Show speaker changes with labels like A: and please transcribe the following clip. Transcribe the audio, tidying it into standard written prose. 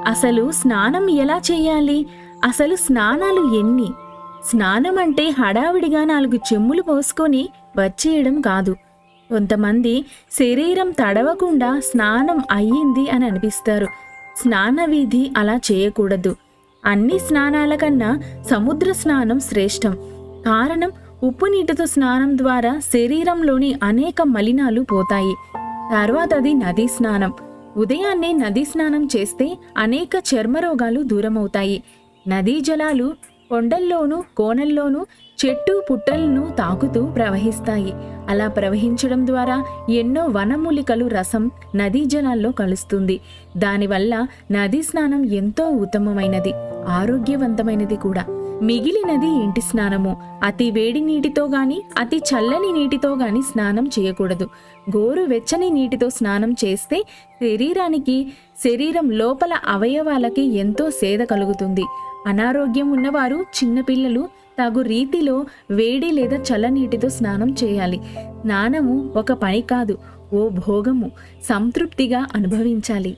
A: అసలు స్నానం ఎలా చేయాలి? అసలు స్నానాలు ఎన్ని? స్నానం అంటే హడావిడిగా 4 చెమ్ములు పోసుకొని వచ్చేయడం కాదు. కొంతమంది శరీరం తడవకుండా స్నానం అయ్యింది అని అనిపిస్తారు. స్నాన విధి అలా చేయకూడదు. అన్ని స్నానాల కన్నా సముద్ర స్నానం శ్రేష్టం. కారణం, ఉప్పు నీటితో స్నానం ద్వారా శరీరంలోని అనేక మలినాలు పోతాయి. తర్వాతది నదీ స్నానం. ఉదయాన్నే నదీ స్నానం చేస్తే అనేక చర్మరోగాలు దూరమవుతాయి. నదీ జలాలు కొండల్లోనూ కోనల్లోనూ చెట్టు పుట్టలను తాకుతూ ప్రవహిస్తాయి. అలా ప్రవహించడం ద్వారా ఎన్నో వనమూలికలు రసం నదీ జలాల్లో కలుస్తుంది. దానివల్ల నదీ స్నానం ఎంతో ఉత్తమమైనది, ఆరోగ్యవంతమైనది కూడా. మిగిలినది ఇంటి స్నానము. అతి వేడి నీటితో గాని అతి చల్లని నీటితో గాని స్నానం చేయకూడదు. గోరు వెచ్చని నీటితో స్నానం చేస్తే శరీరం లోపల అవయవాలకి ఎంతో సేద కలుగుతుంది. అనారోగ్యం ఉన్నవారు, చిన్నపిల్లలు తగు రీతిలో వేడి లేదా చల్లనీటితో స్నానం చేయాలి. స్నానము ఒక పని కాదు, ఓ భోగము. సంతృప్తిగా అనుభవించాలి.